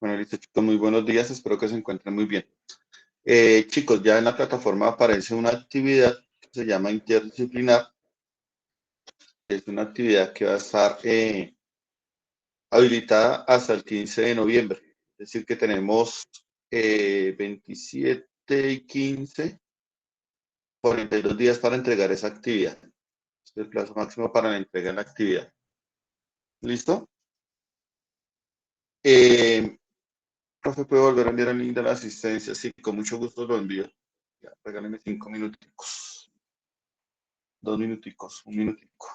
Bueno, listo, chicos, muy buenos días, espero que se encuentren muy bien. Chicos, ya en la plataforma aparece una actividad que se llama interdisciplinar. Es una actividad que va a estar habilitada hasta el 15 de noviembre. Es decir, que tenemos 27 y 15, 42 días para entregar esa actividad. Es el plazo máximo para la entrega de la actividad. ¿Listo? Profe, ¿puede volver a enviar el link de la asistencia? Sí, con mucho gusto lo envío. Ya, regáleme 5 minuticos. 2 minuticos, un minutico.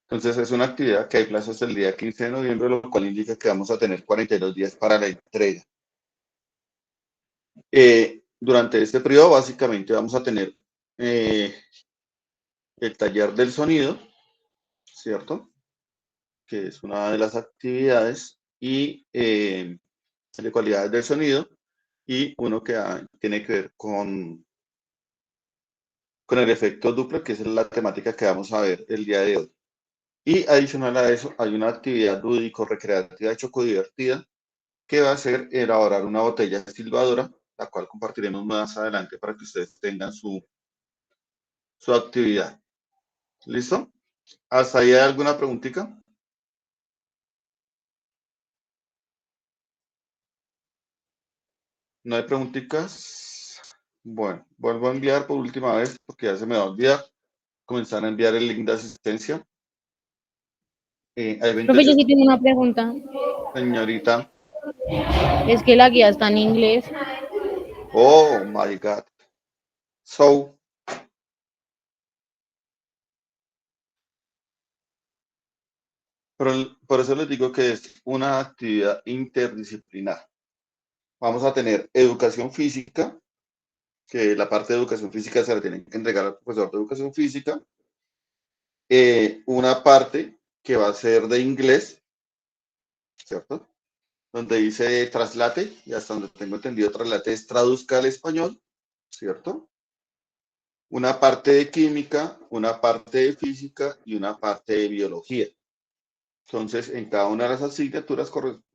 Entonces es una actividad que hay plazo hasta el día 15 de noviembre, lo cual indica que vamos a tener 42 días para la entrega. Durante este periodo básicamente vamos a tener el taller del sonido, ¿cierto? Que es una de las actividades, y de cualidades del sonido, y uno que tiene que ver con el efecto Doppler, que es la temática que vamos a ver el día de hoy. Y adicional a eso, hay una actividad lúdico-recreativa chocodivertida que va a ser elaborar una botella silbadora, la cual compartiremos más adelante para que ustedes tengan su actividad. ¿Listo? ¿Hasta ahí hay alguna preguntita? ¿No hay preguntitas? Bueno, vuelvo a enviar por última vez porque ya se me va a olvidar comenzar a enviar el link de asistencia. Hay Profe, yo 28, sí tengo una pregunta. señorita. Es que la guía está en inglés. Oh my God. So, por eso les digo que es una actividad interdisciplinar. Vamos a tener educación física, que la parte de educación física se la tienen que entregar al profesor de educación física. Una parte que va a ser de inglés, ¿cierto? Donde dice traslate, y hasta donde tengo entendido, traslate es traduzca al español, ¿cierto? Una parte de química, una parte de física y una parte de biología. Entonces, en cada una de las asignaturas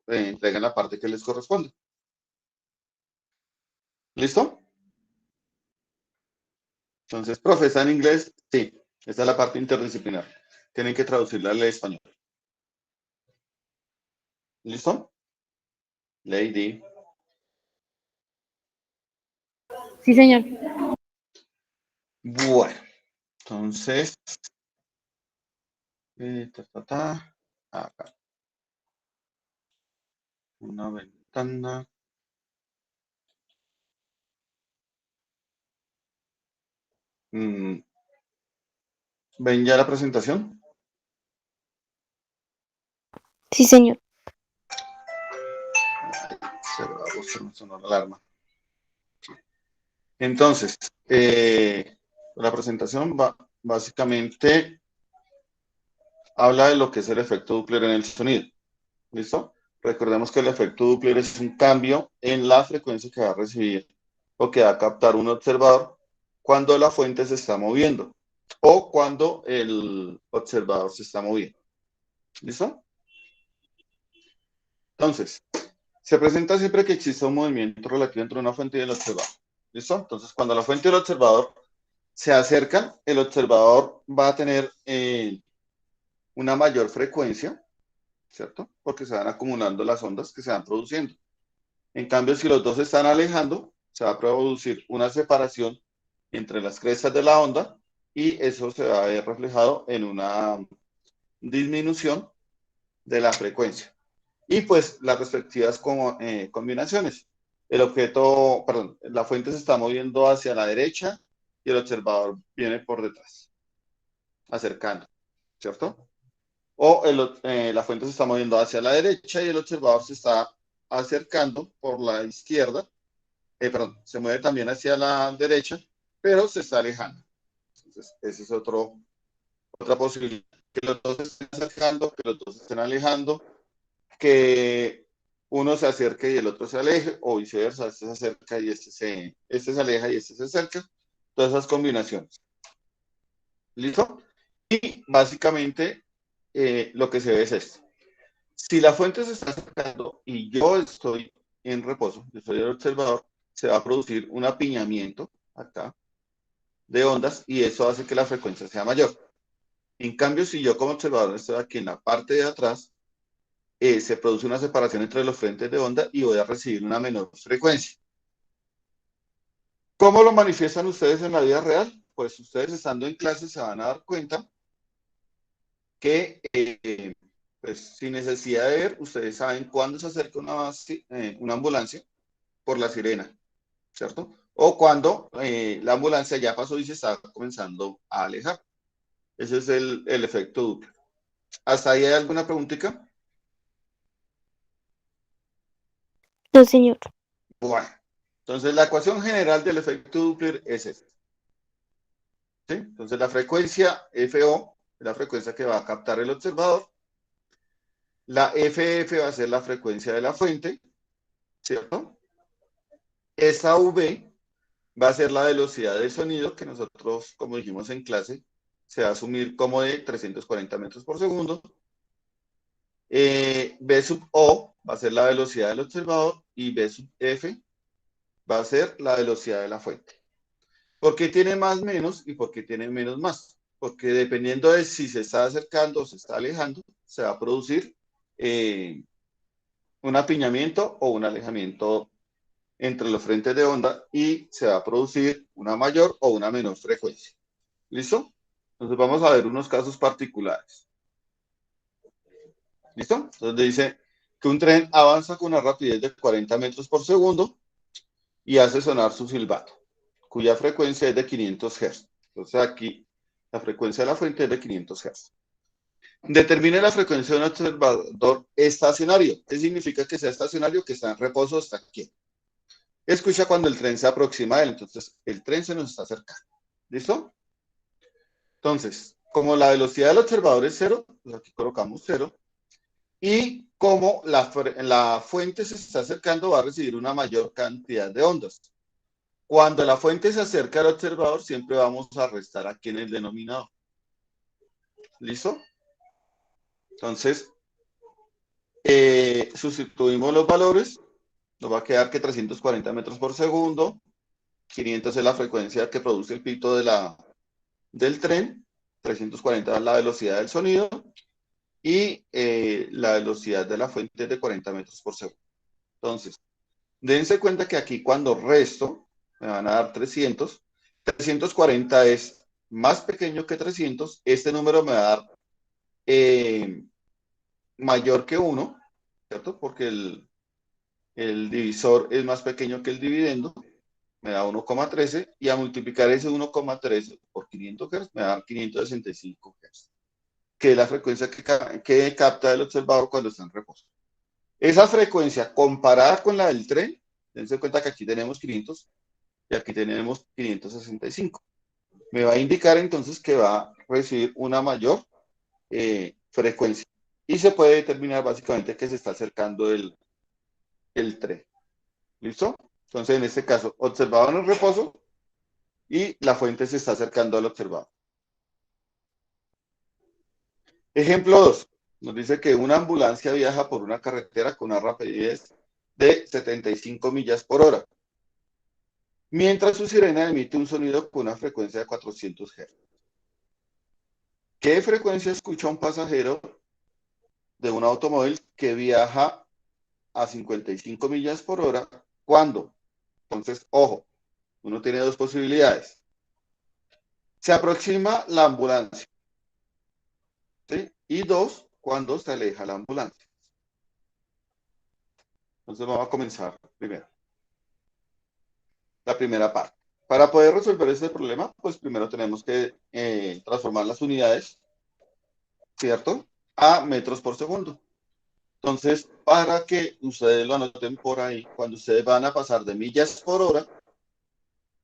entregan la parte que les corresponde. ¿Listo? Entonces, profe, ¿está en inglés? Sí, esta es la parte interdisciplinar. Tienen que traducirla al español. ¿Listo? Lady. Sí, señor. Bueno, entonces, acá, una ventana. Mm, ¿Ven ya la presentación? Sí, señor. Se me sonó la alarma. Entonces, la presentación básicamente habla de lo que es el efecto Doppler en el sonido. ¿Listo? Recordemos que el efecto Doppler es un cambio en la frecuencia que va a recibir o que va a captar un observador cuando la fuente se está moviendo o cuando el observador se está moviendo. ¿Listo? Entonces, se presenta siempre que exista un movimiento relativo entre una fuente y el observador. ¿Listo? Entonces, cuando la fuente y el observador se acercan, el observador va a tener una mayor frecuencia, ¿cierto? Porque se van acumulando las ondas que se van produciendo. En cambio, si los dos se están alejando, se va a producir una separación entre las crestas de la onda y eso se va a ver reflejado en una disminución de la frecuencia. Y pues las respectivas combinaciones. El objeto, perdón, la fuente se está moviendo hacia la derecha y el observador viene por detrás, acercando, ¿cierto? O la fuente se está moviendo hacia la derecha y el observador se está acercando por la izquierda, perdón, se mueve también hacia la derecha, pero se está alejando. Entonces, esa es otra posibilidad. Que los dos se estén acercando, que los dos se estén alejando, que uno se acerque y el otro se aleje, o viceversa, este se acerca y este se aleja y este se acerca. Todas esas combinaciones. ¿Listo? Y básicamente lo que se ve es esto. Si la fuente se está acercando y yo estoy en reposo, yo soy el observador, se va a producir un apiñamiento acá de ondas y eso hace que la frecuencia sea mayor. En cambio, si yo como observador estoy aquí en la parte de atrás, se produce una separación entre los frentes de onda y voy a recibir una menor frecuencia. ¿Cómo lo manifiestan ustedes en la vida real? Pues ustedes estando en clase se van a dar cuenta que, pues, sin necesidad de ver, ustedes saben cuándo se acerca una ambulancia por la sirena, ¿cierto? O cuando la ambulancia ya pasó y se está comenzando a alejar. Ese es el efecto Doppler. ¿Hasta ahí hay alguna preguntita? No, señor. Bueno, entonces la ecuación general del efecto Doppler es esta. ¿Sí? Entonces la frecuencia FO es la frecuencia que va a captar el observador. La FF va a ser la frecuencia de la fuente, ¿cierto? Esa V va a ser la velocidad del sonido que nosotros, como dijimos en clase, se va a asumir como de 340 metros por segundo. B sub O va a ser la velocidad del observador y B sub F va a ser la velocidad de la fuente. ¿Por qué tiene más menos y por qué tiene menos más? Porque dependiendo de si se está acercando o se está alejando, se va a producir un apiñamiento o un alejamiento entre los frentes de onda y se va a producir una mayor o una menor frecuencia. ¿Listo? Entonces vamos a ver unos casos particulares. ¿Listo? Entonces dice que un tren avanza con una rapidez de 40 metros por segundo y hace sonar su silbato, cuya frecuencia es de 500 Hz. Entonces aquí la frecuencia de la fuente es de 500 Hz. Determine la frecuencia de un observador estacionario. ¿Qué significa que sea estacionario? Que está en reposo, está quieto. Escucha cuando el tren se aproxima a él. Entonces el tren se nos está acercando. ¿Listo? Entonces, como la velocidad del observador es cero, pues aquí colocamos cero. Y como la fuente se está acercando, va a recibir una mayor cantidad de ondas. Cuando la fuente se acerca al observador, siempre vamos a restar aquí en el denominador. ¿Listo? Entonces, sustituimos los valores. Nos va a quedar que 340 metros por segundo. 500 es la frecuencia que produce el pito del tren. 340 es la velocidad del sonido. Y la velocidad de la fuente es de 40 metros por segundo. Entonces, dense cuenta que aquí cuando resto, me van a dar 300. 340 es más pequeño que 300. Este número me va a dar mayor que 1, ¿cierto? Porque el divisor es más pequeño que el dividendo. Me da 1,13 y a multiplicar ese 1,13 por 500 Hz me da 565 Hz, que es la frecuencia que capta el observador cuando está en reposo. Esa frecuencia comparada con la del tren, dense cuenta que aquí tenemos 500 y aquí tenemos 565. Me va a indicar entonces que va a recibir una mayor frecuencia. Y se puede determinar básicamente que se está acercando el tren. ¿Listo? Entonces, en este caso, observador en reposo y la fuente se está acercando al observador. Ejemplo 2. Nos dice que una ambulancia viaja por una carretera con una rapidez de 75 millas por hora, mientras su sirena emite un sonido con una frecuencia de 400 Hz. ¿Qué frecuencia escucha un pasajero de un automóvil que viaja a 55 millas por hora cuando? Entonces, ojo, uno tiene dos posibilidades. Se aproxima la ambulancia, ¿sí? Y dos, cuando se aleja la ambulancia. Entonces vamos a comenzar primero. La primera parte. Para poder resolver este problema, pues primero tenemos que transformar las unidades, ¿cierto? A metros por segundo. Entonces, para que ustedes lo anoten por ahí, cuando ustedes van a pasar de millas por hora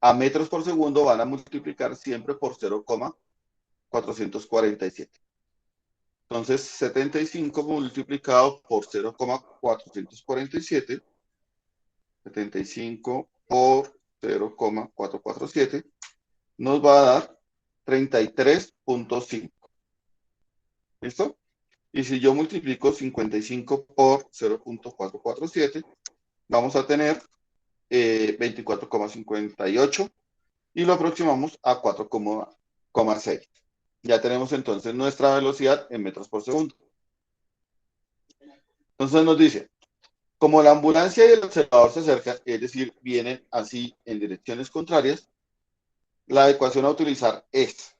a metros por segundo, van a multiplicar siempre por 0,447. Entonces, 75 multiplicado por 0,447, 75 por 0,447, nos va a dar 33,5. ¿Listo? Y si yo multiplico 55 por 0.447, vamos a tener 24,58 y lo aproximamos a 4,6. Ya tenemos entonces nuestra velocidad en metros por segundo. Entonces nos dice, como la ambulancia y el observador se acercan, es decir, vienen así en direcciones contrarias, la ecuación a utilizar es,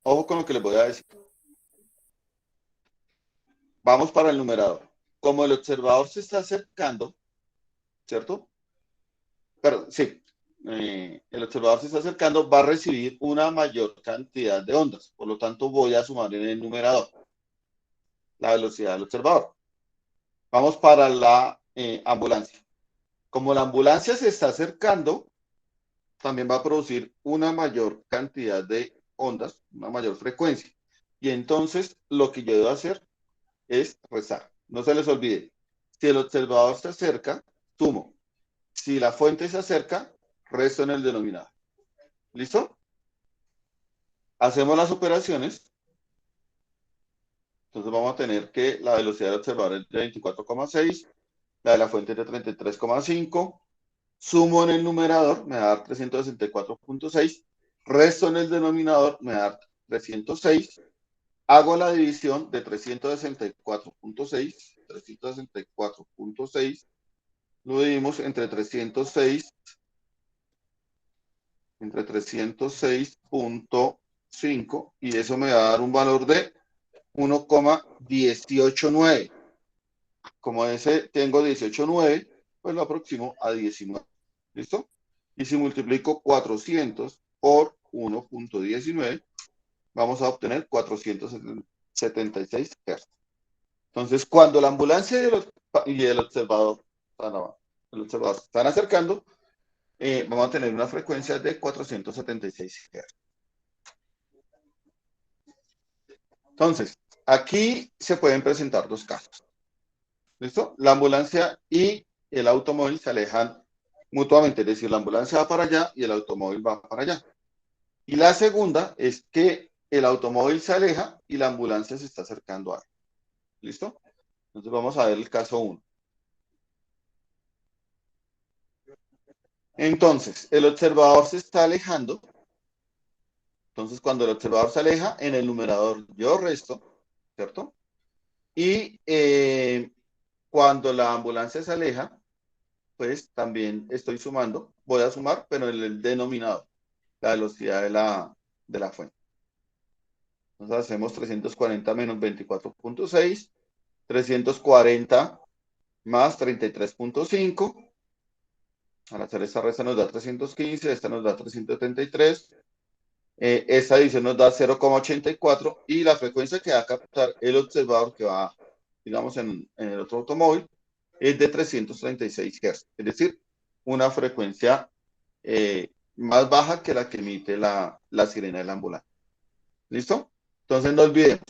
ojo con lo que les voy a decir, vamos para el numerador. Como el observador se está acercando, ¿cierto? Pero sí, el observador se está acercando, va a recibir una mayor cantidad de ondas, por lo tanto voy a sumar en el numerador la velocidad del observador. Vamos para la ambulancia. Como la ambulancia se está acercando, también va a producir una mayor cantidad de ondas, una mayor frecuencia. Y entonces lo que yo debo hacer es restar. No se les olvide, si el observador se acerca, sumo. Si la fuente se acerca, resto en el denominador. ¿Listo? Hacemos las operaciones. Entonces vamos a tener que la velocidad del observador es de 24,6, la de la fuente es de 33,5. Sumo en el numerador, me va a dar 364,6. Resto en el denominador, me va a dar 306. Hago la división de 364,6 lo dividimos entre 306,5 y eso me va a dar un valor de 1,189. Como ese tengo 18,9, pues lo aproximo a 19. ¿Listo? Y si multiplico 400 por 1,19, vamos a obtener 476 Hz. Entonces, cuando la ambulancia y el observador se están acercando, vamos a tener una frecuencia de 476 Hz. Entonces, aquí se pueden presentar dos casos. ¿Listo? La ambulancia y el automóvil se alejan mutuamente, es decir, la ambulancia va para allá y el automóvil va para allá. Y la segunda es que el automóvil se aleja y la ambulancia se está acercando a él. ¿Listo? Entonces vamos a ver el caso 1. Entonces, el observador se está alejando. Entonces, cuando el observador se aleja, en el numerador yo resto, ¿cierto? Y cuando la ambulancia se aleja, pues también estoy sumando. Voy a sumar, pero en el denominador, la velocidad de la fuente. Entonces hacemos 340 menos 24,6, 340 más 33,5. Al hacer esta resta nos da 315, esta nos da 373. Esta división nos da 0,84 y la frecuencia que va a captar el observador que va, digamos, en el otro automóvil es de 336 Hz, es decir, una frecuencia más baja que la que emite la sirena de la ambulancia. ¿Listo? Entonces no olvidemos,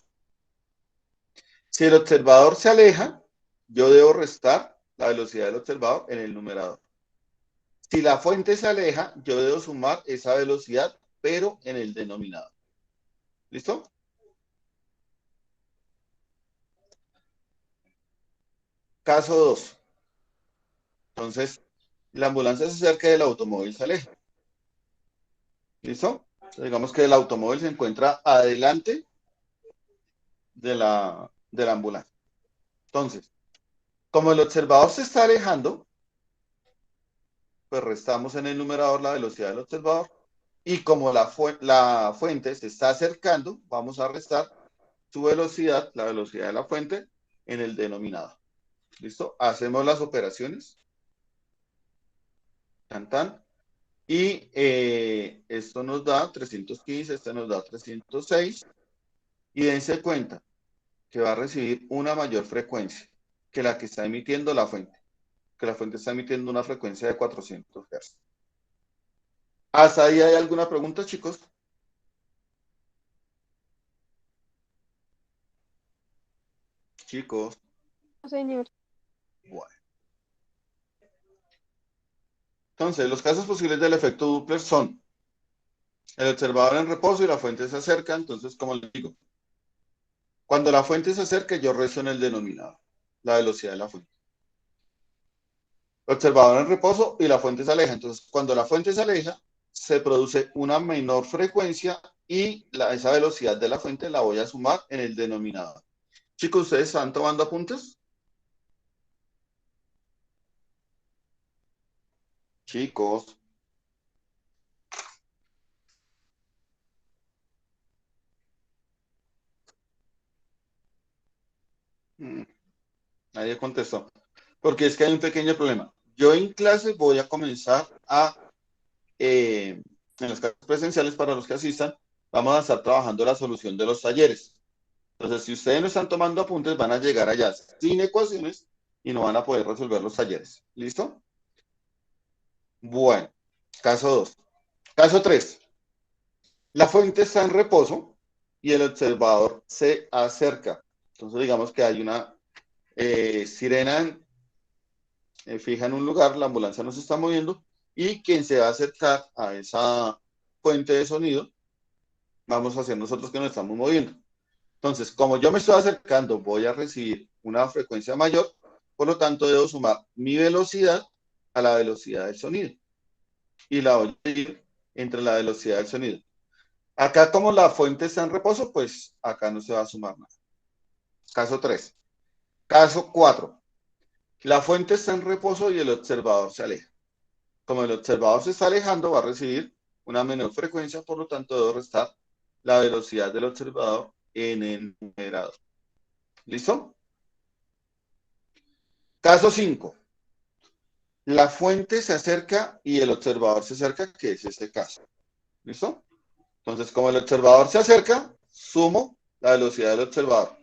si el observador se aleja, yo debo restar la velocidad del observador en el numerador. Si la fuente se aleja, yo debo sumar esa velocidad, pero en el denominador. ¿Listo? Caso 2. Entonces, la ambulancia se acerca y el automóvil se aleja. ¿Listo? Entonces, digamos que el automóvil se encuentra adelante de la ambulancia. Entonces, como el observador se está alejando, pues restamos en el numerador la velocidad del observador. Y como la fuente se está acercando, vamos a restar su velocidad, la velocidad de la fuente, en el denominador. ¿Listo? Hacemos las operaciones. Tan, tan. Y esto nos da 315, este nos da 306. Y dense cuenta que va a recibir una mayor frecuencia que la que está emitiendo la fuente. Que la fuente está emitiendo una frecuencia de 400 Hz. ¿Hasta ahí hay alguna pregunta, chicos? Chicos. Señor. Bueno. Entonces, los casos posibles del efecto Doppler son el observador en reposo y la fuente se acerca. Entonces, como les digo, Cuando la fuente se acerca, yo resto en el denominador, la velocidad de la fuente. El observador en reposo y la fuente se aleja. Entonces, cuando la fuente se aleja, se produce una menor frecuencia y esa velocidad de la fuente la voy a sumar en el denominador. Chicos, ¿ustedes están tomando apuntes? Chicos. Nadie contestó. Porque es que hay un pequeño problema. Yo en clase voy a comenzar en las clases presenciales para los que asistan, vamos a estar trabajando la solución de los talleres. Entonces, si ustedes no están tomando apuntes, van a llegar allá sin ecuaciones y no van a poder resolver los talleres. ¿Listo? Bueno, caso 2. Caso 3. La fuente está en reposo y el observador se acerca. Entonces, digamos que hay una sirena fija en un lugar, la ambulancia no se está moviendo y quien se va a acercar a esa fuente de sonido, vamos a hacer nosotros que nos estamos moviendo. Entonces, como yo me estoy acercando, voy a recibir una frecuencia mayor, por lo tanto debo sumar mi velocidad a la velocidad del sonido y la voy a dividir entre la velocidad del sonido. Acá como la fuente está en reposo, pues acá no se va a sumar nada. Caso 3. Caso 4. La fuente está en reposo y el observador se aleja. Como el observador se está alejando, va a recibir una menor frecuencia, por lo tanto debo restar la velocidad del observador en el numerador. ¿Listo? Caso 5. La fuente se acerca y el observador se acerca, que es este caso. ¿Listo? Entonces, como el observador se acerca, sumo la velocidad del observador.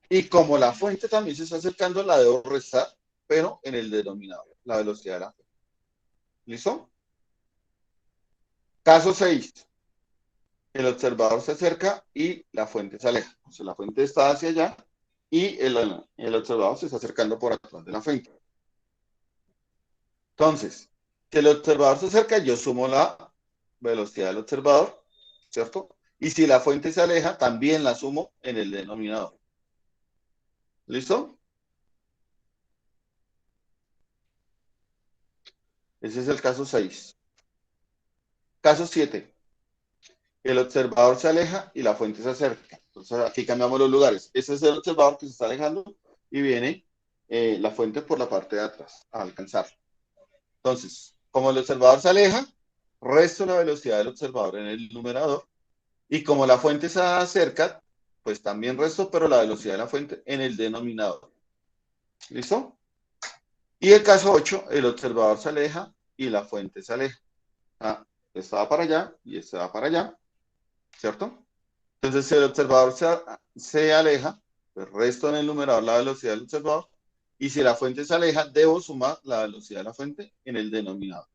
Y como la fuente también se está acercando, la debo restar, pero en el denominador, la velocidad de la fuente. ¿Listo? Caso 6. El observador se acerca y la fuente se aleja. O sea, la fuente está hacia allá y el observador se está acercando por atrás de la fuente. Entonces, si el observador se acerca, yo sumo la velocidad del observador, ¿cierto? Y si la fuente se aleja, también la sumo en el denominador. ¿Listo? Ese es el caso 6. Caso 7. El observador se aleja y la fuente se acerca. Entonces, aquí cambiamos los lugares. Ese es el observador que se está alejando y viene la fuente por la parte de atrás a alcanzarlo. Entonces, como el observador se aleja, resto la velocidad del observador en el numerador y como la fuente se acerca, pues también resto, pero la velocidad de la fuente en el denominador. ¿Listo? Y el caso 8, el observador se aleja y la fuente se aleja. Ah, este va para allá y este va para allá, ¿cierto? Entonces, si el observador se aleja, pues resto en el numerador la velocidad del observador y si la fuente se aleja, debo sumar la velocidad de la fuente en el denominador.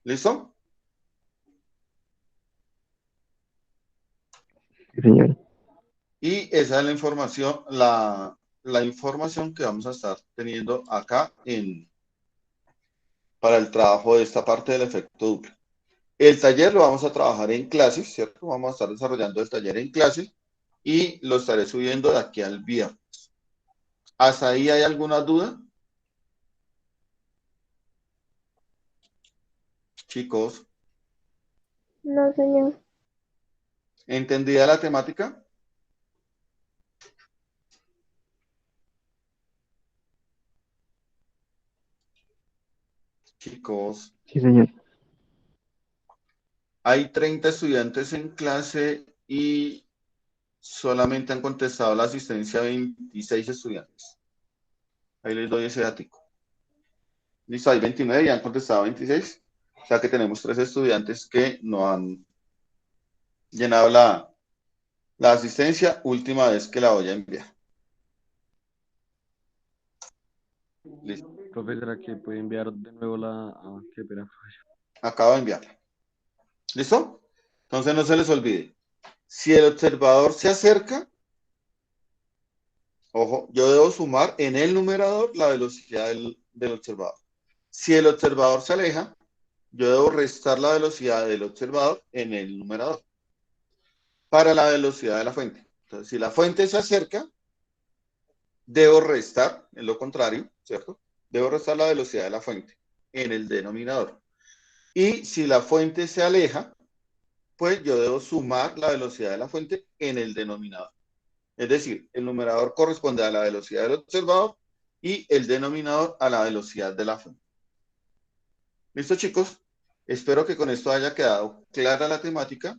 ¿Listo? Sí, señor. Y esa es la información que vamos a estar teniendo acá para el trabajo de esta parte del efecto Doppler. El taller lo vamos a trabajar en clases, ¿cierto? Vamos a estar desarrollando el taller en clases y lo estaré subiendo de aquí al viernes. ¿Hasta ahí hay alguna duda? Chicos, No, señor. ¿entendida la temática? Chicos, Sí, señor. hay 30 estudiantes en clase y solamente han contestado la asistencia 26 estudiantes. Ahí les doy ese dato. Listo, hay 29 y han contestado 26. O sea que tenemos 3 estudiantes que no han llenado la asistencia, última vez que la voy a enviar. Listo, Profesora, que puede enviar de nuevo qué pena, profesor. acabo de enviarla. ¿Listo? Entonces no se les olvide. Si el observador se acerca, ojo, yo debo sumar en el numerador la velocidad del observador. Si el observador se aleja, yo debo restar la velocidad del observador en el numerador para la velocidad de la fuente. Entonces, si la fuente se acerca, debo restar, en lo contrario, ¿cierto? Debo restar la velocidad de la fuente en el denominador. Y si la fuente se aleja, pues yo debo sumar la velocidad de la fuente en el denominador. Es decir, el numerador corresponde a la velocidad del observador y el denominador a la velocidad de la fuente. ¿Listo, chicos? Espero que con esto haya quedado clara la temática.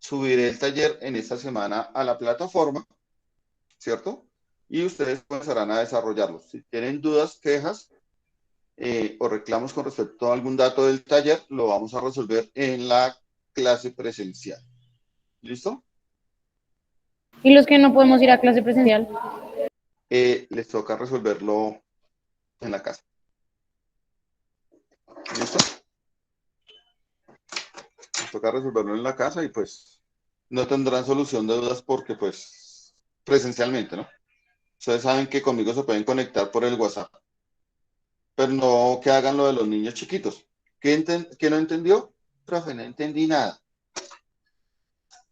Subiré el taller en esta semana a la plataforma, ¿cierto? Y ustedes comenzarán a desarrollarlo. Si tienen dudas, quejas o reclamos con respecto a algún dato del taller, lo vamos a resolver en la clase presencial. ¿Listo? ¿Y los que no podemos ir a clase presencial? Les toca resolverlo en la casa. ¿Listo? Les toca resolverlo en la casa y pues no tendrán solución de dudas porque pues presencialmente, ¿no? Ustedes saben que conmigo se pueden conectar por el WhatsApp, pero no que hagan lo de los niños chiquitos. ¿Qué no entendió? Profe, no entendí nada.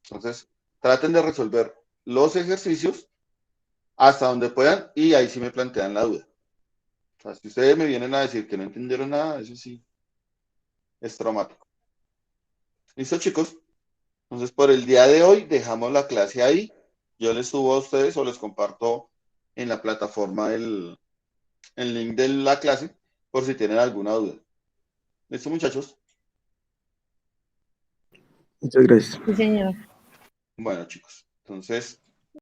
Entonces, traten de resolver los ejercicios hasta donde puedan y ahí sí me plantean la duda. O sea, si ustedes me vienen a decir que no entendieron nada, eso sí es traumático. ¿Listo, chicos? Entonces, por el día de hoy dejamos la clase ahí. Yo les subo a ustedes o les comparto en la plataforma el link de la clase por si tienen alguna duda. ¿Listo, muchachos? Muchas gracias. Sí, señor. Bueno, chicos. Entonces,